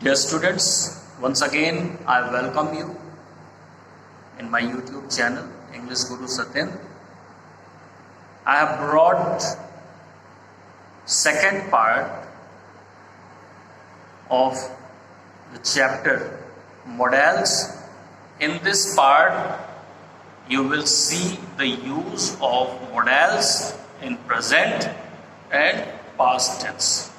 Dear students, once again I welcome you in my YouTube channel English Guru Satyendra. I have brought second part of the chapter modals. In this part you will see the use of modals in present and past tense.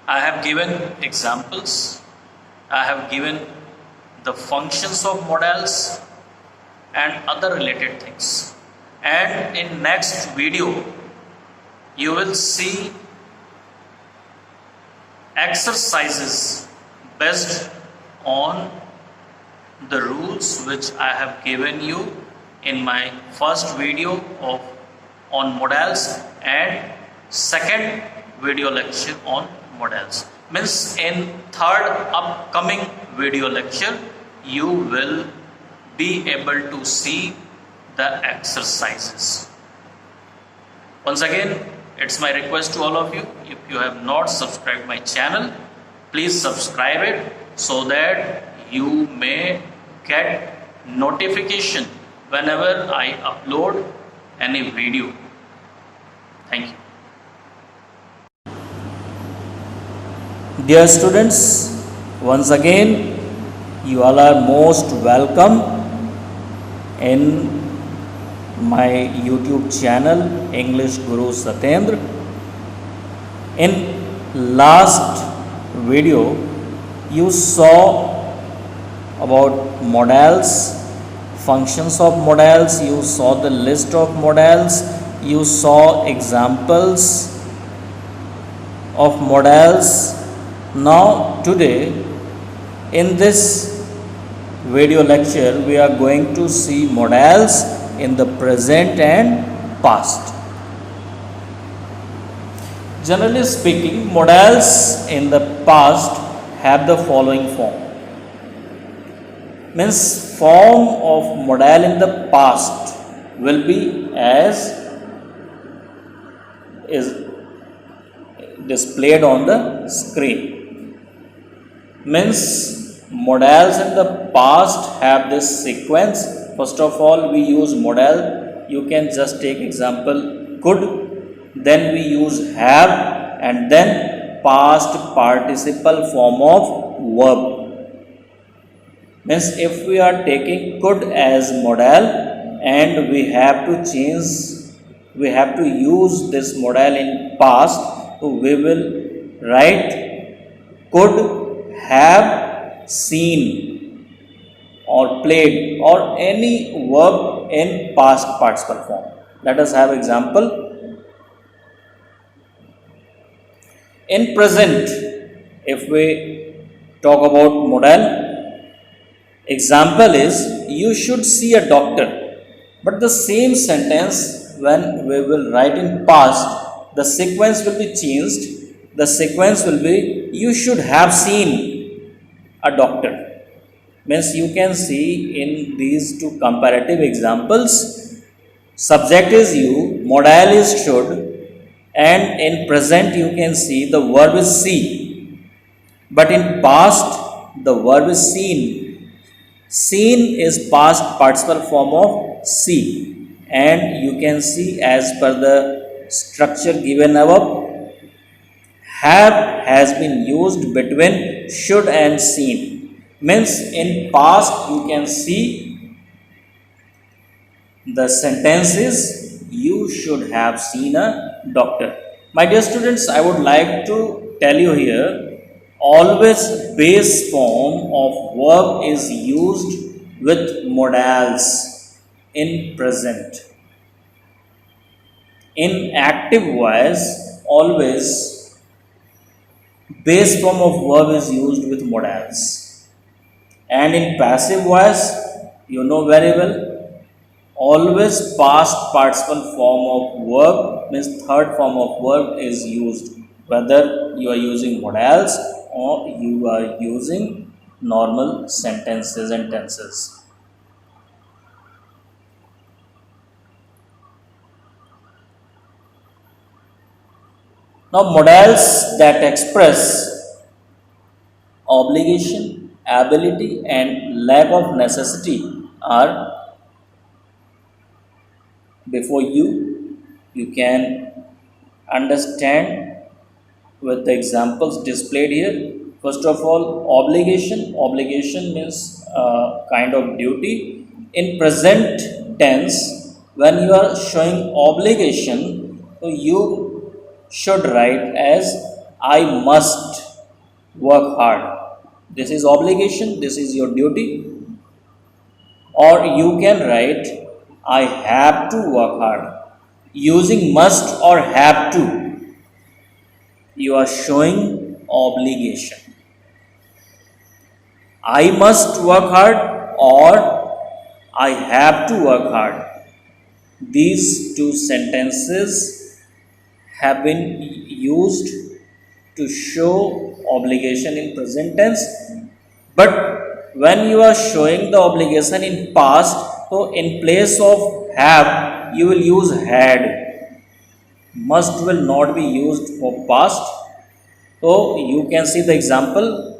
I have given examples, I have given the functions of modals and other related things. And in next video, you will see exercises based on the rules which I have given you in my first video on modals and second video lecture on modals. Means in third upcoming video lecture you will be able to see the exercises. Once again, it's my request to all of you, if you have not subscribed my channel, please subscribe it so that you may get notification whenever I upload any video. Thank you. Dear students, once again you all are most welcome in my YouTube channel English Guru Satyendra. In last video you saw about modals, functions of modals, you saw the list of modals, you saw examples of modals. Now today in this video lecture we are going to see modals in the present and past. Generally speaking, modals in the past have the following form. Means form of modal in the past will be as is displayed on the screen. Means modals in the past have this sequence. First of all we use modal. You can just take example could, then we use have, and then past participle form of verb. Means if we are taking could as modal and we have to use this modal in past, so we will write could have seen or played or any verb in past participle form. Let us have example. In present, if we talk about modal, example is you should see a doctor. But the same sentence when we will write in past, the sequence will be changed. The sequence will be you should have seen a doctor. Means you can see in these two comparative examples, subject is you, modal is should, and in present you can see the verb is see. But in past the verb is seen. Seen is past participle form of see, and you can see as per the structure given above, have has been used between should and seen. Means in past you can see the sentence is you should have seen a doctor. My dear students, I would like to tell you here, always base form of verb is used with modals in present. In active voice, always base form of verb is used with modals. And in passive voice, you know very well, always past participle form of verb, means third form of verb is used, whether you are using modals or you are using normal sentences and tenses. Now modals that express obligation, ability, and lack of necessity are before you. You can understand with the examples displayed here. First of all, obligation. Obligation means kind of duty. In present tense, when you are showing obligation, so you should write as I must work hard. This is obligation, this is your duty. Or you can write I have to work hard. Using must or have to, you are showing obligation. I must work hard or I have to work hard. These two sentences have been used to show obligation in present tense, but when you are showing the obligation in past, so in place of have you will use had. Must will not be used for past. So you can see the example.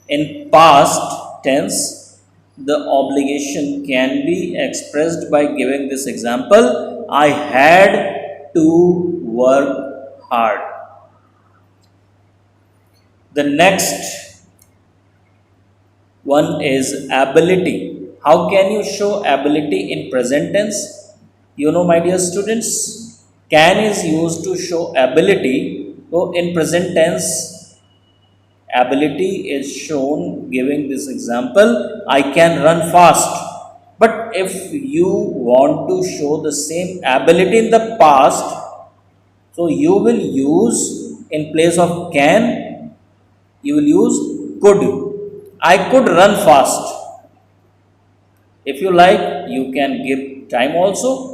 In past tense, the obligation can be expressed by giving this example: I had to work hard. The next one is ability. How can you show ability in present tense? You know, my dear students, can is used to show ability. So in present tense, ability is shown giving this example: I can run fast. But if you want to show the same ability in the past, so you will use in place of can, you will use could. I could run fast. If you like, you can give time also.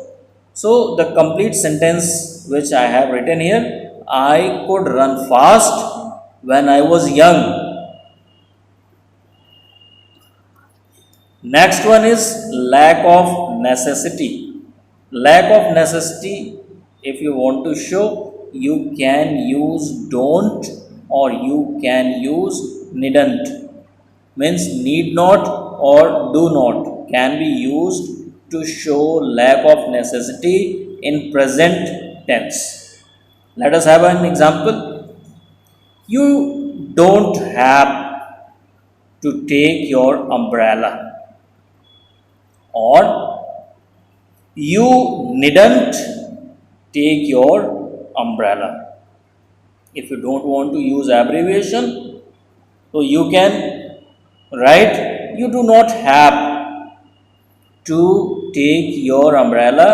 So the complete sentence which I have written here: I could run fast when I was young. Next one is lack of necessity. Lack of necessity, if you want to show, you can use don't or you can use needn't. Means need not or do not can be used to show lack of necessity in present tense. Let us have an example. You don't have to take your umbrella, or you needn't take your umbrella. If you don't want to use abbreviation, so you can write you do not have to take your umbrella,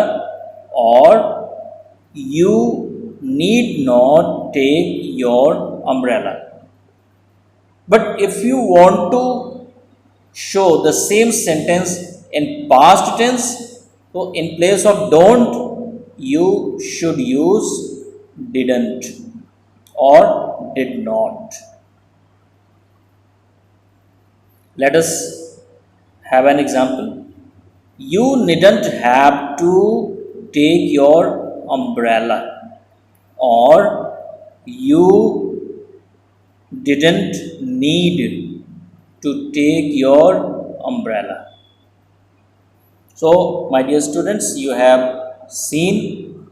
or you need not take your umbrella. But if you want to show the same sentence in past tense, so in place of don't, you should use didn't or did not. Let us have an example. You needn't have to take your umbrella, or you didn't need to take your umbrella. So, my dear students, you have seen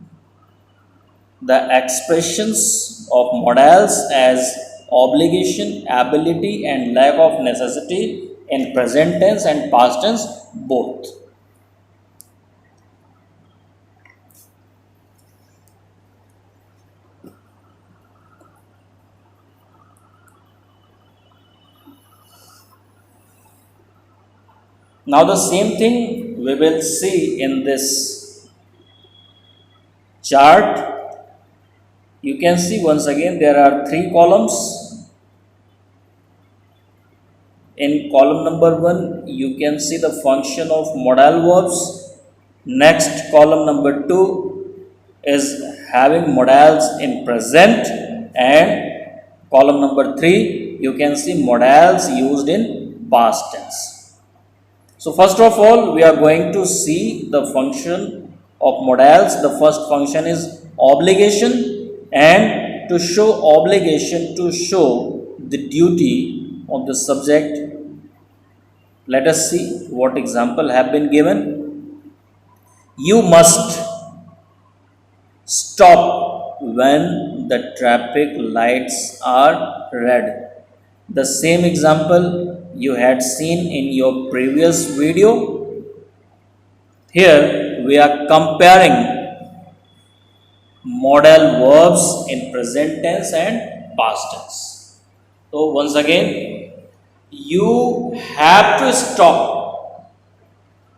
the expressions of modals as obligation, ability, and lack of necessity in present tense and past tense both. Now, the same thing we will see in this chart. You can see once again there are three columns. In column number 1, you can see the function of modal verbs. Next, column number 2 is having modals in present, and column number 3, you can see modals used in past tense. So first of all, we are going to see the function of modals. The first function is obligation, and to show obligation, to show the duty, of the subject. Let us see what example have been given. You must stop when the traffic lights are red. The same example you had seen in your previous video. Here we are comparing modal verbs in present tense and past tense. So once again, you have to stop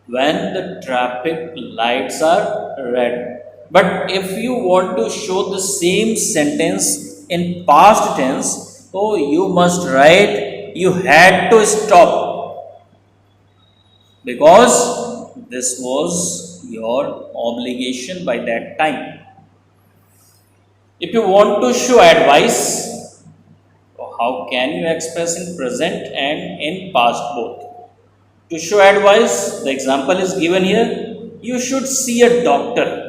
when the traffic lights are red. But if you want to show the same sentence in past tense, so you must write you had to stop because this was your obligation by that time. If you want to show advice, how can you express in present and in past both? To show advice, the example is given here. You should see a doctor.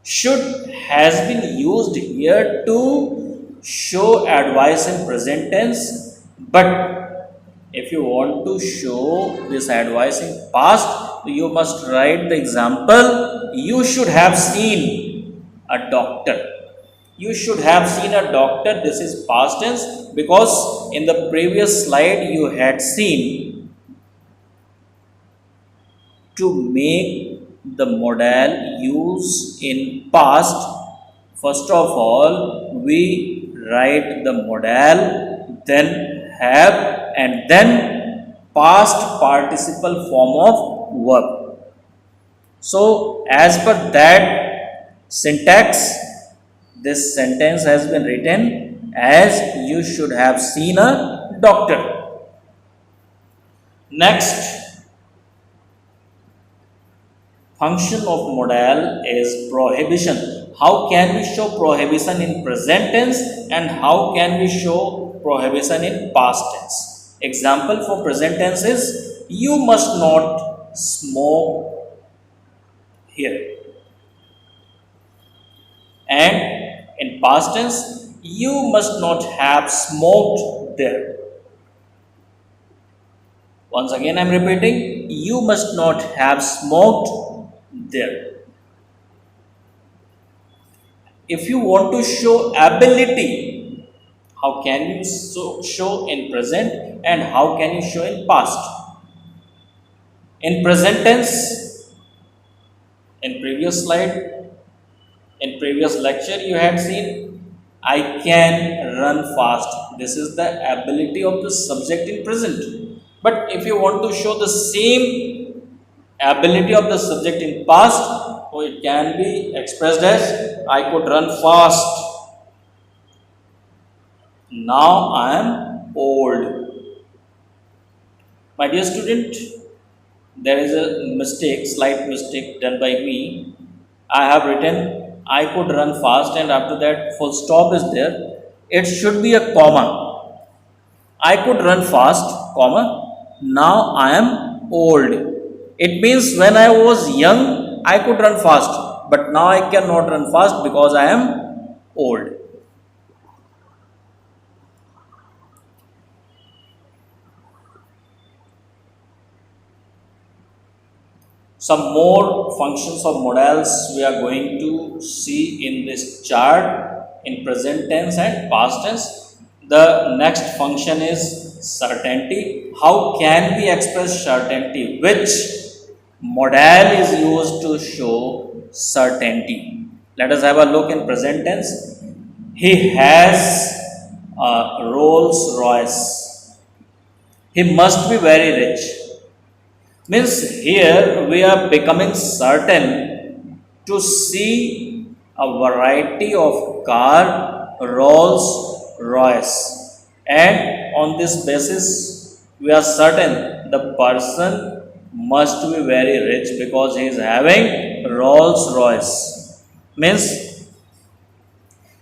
Should has been used here to show advice in present tense, but if you want to show this advice in past, you must write the example. You should have seen a doctor. You should have seen a doctor. This is past tense because in the previous slide you had seen to make the modal use in past. First of all, we write the modal, then have, and then past participle form of verb. So, as per that syntax, this sentence has been written as you should have seen a doctor. Next, function of modal is prohibition. How can we show prohibition in present tense and how can we show prohibition in past tense? Example for present tense is you must not smoke here. And in past tense, you must not have smoked there. Once again, I am repeating, you must not have smoked there. If you want to show ability, how can you show in present and how can you show in past? In present tense, in previous slide, in previous lecture you had seen, I can run fast. This is the ability of the subject in present. But if you want to show the same ability of the subject in past, so it can be expressed as I could run fast. Now I am old. My dear student, there is a mistake, slight mistake done by me. I have written I could run fast and after that full stop is there. It should be a comma. I could run fast, comma. Now I am old. It means when I was young, I could run fast. But now I cannot run fast because I am old. Some more functions of modals we are going to see in this chart in present tense and past tense. The next function is certainty. How can we express certainty? Which modal is used to show certainty? Let us have a look in present tense. He has a Rolls Royce. He must be very rich. Means here we are becoming certain to see a variety of car Rolls Royce, and on this basis we are certain the person must be very rich because he is having Rolls Royce. Means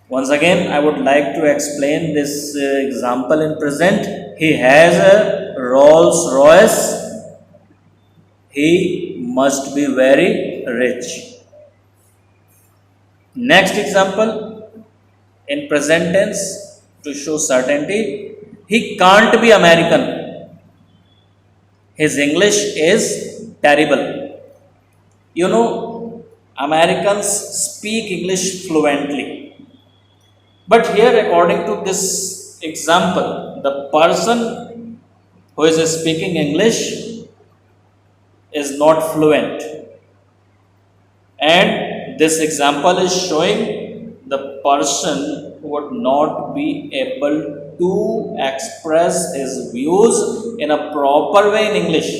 once again I would like to explain this example in present. He has a Rolls Royce. He must be very rich. Next example in present tense, to show certainty. He can't be American. His English is terrible. You know, Americans speak English fluently. But here, according to this example, the person who is speaking English is not fluent. And this example is showing the person would not be able to express his views in a proper way in English.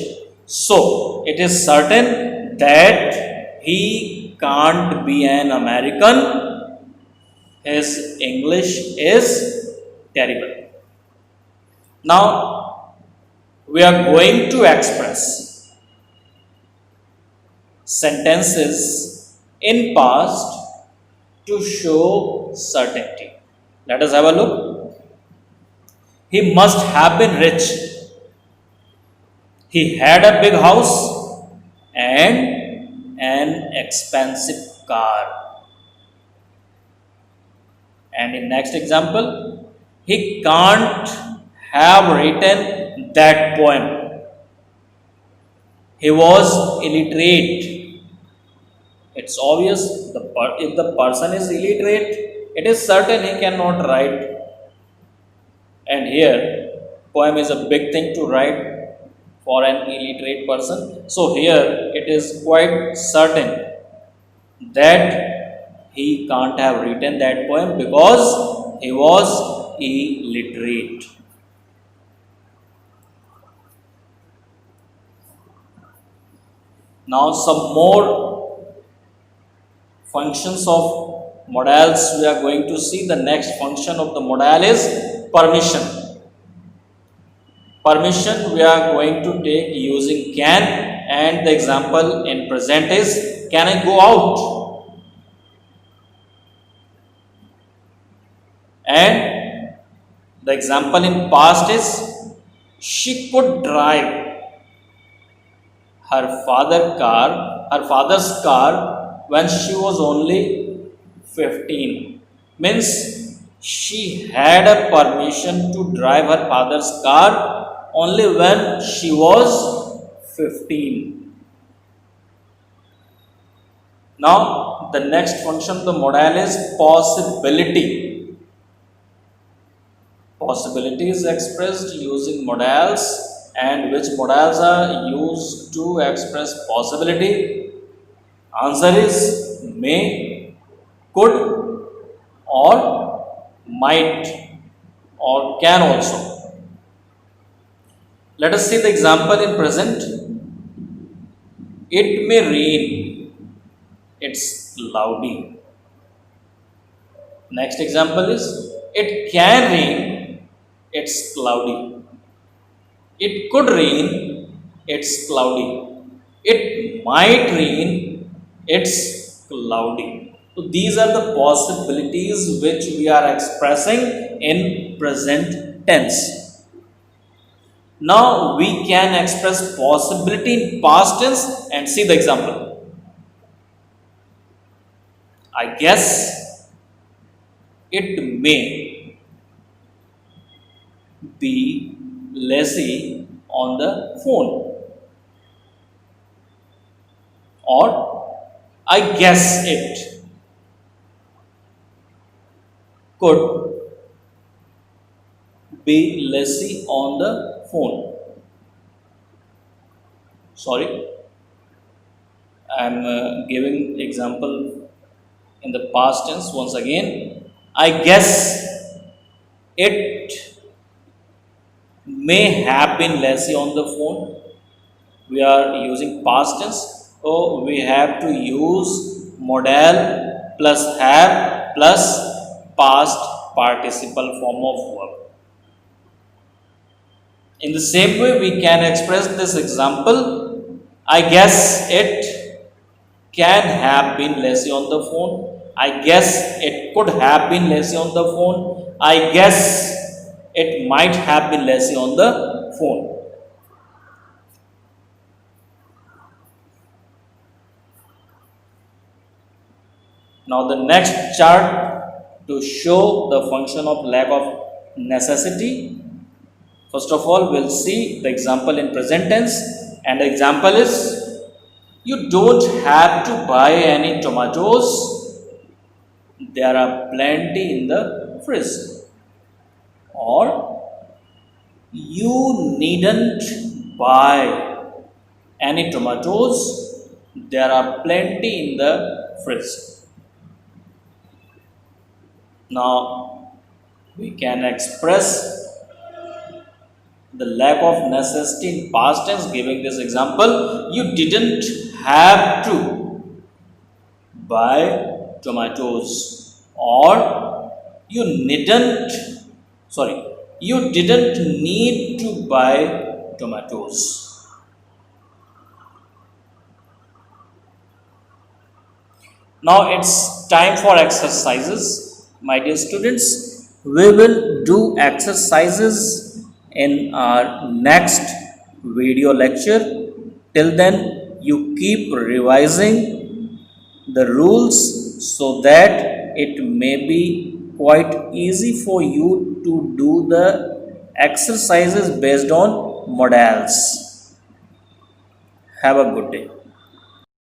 So, it is certain that he can't be an American. His English is terrible. Now, we are going to express sentences in past to show certainty. Let us have a look. He must have been rich. He had a big house and an expensive car. And in next example, he can't have written that poem. He was illiterate. It's obvious if the person is illiterate, it is certain he cannot write. And here, poem is a big thing to write for an illiterate person. So here, it is quite certain that he can't have written that poem because he was illiterate. Now some more functions of modals we are going to see. The next function of the modal is permission. Permission we are going to take using can, and the example in present is can I go out? And the example in past is she could drive her father's car when she was only 15. Means she had a permission to drive her father's car only when she was 15. Now the next function of the modal is possibility. Possibility is expressed using modals. And which modals are used to express possibility? Answer is may, could, or might, or can also. Let us see the example in present. It may rain. It's cloudy. Next example is it can rain. It's cloudy. It could rain, it's cloudy. It might rain, it's cloudy. So these are the possibilities which we are expressing in present tense. Now we can express possibility in past tense and see the example. I guess it may be lazy on the phone, or I guess it could be lazy on the phone. Sorry, I am giving example in the past tense once again. I guess it may have been lazy on the phone. We are using past tense, so we have to use modal plus have plus past participle form of verb. In the same way, we can express this example. I guess it can have been lazy on the phone. I guess it could have been lazy on the phone. I guess it might have been lazy on the phone. Now the next chart to show the function of lack of necessity. First of all, we'll see the example in present tense, and the example is you don't have to buy any tomatoes. There are plenty in the fridge. Or you needn't buy any tomatoes. There are plenty in the fridge. Now we can express the lack of necessity in past tense giving this example. You didn't have to buy tomatoes, or you needn't, sorry, you didn't need to buy tomatoes. Now it's time for exercises, my dear students. We will do exercises in our next video lecture. Till then, you keep revising the rules so that it may be quite easy for you to do the exercises based on modals. Have a good day.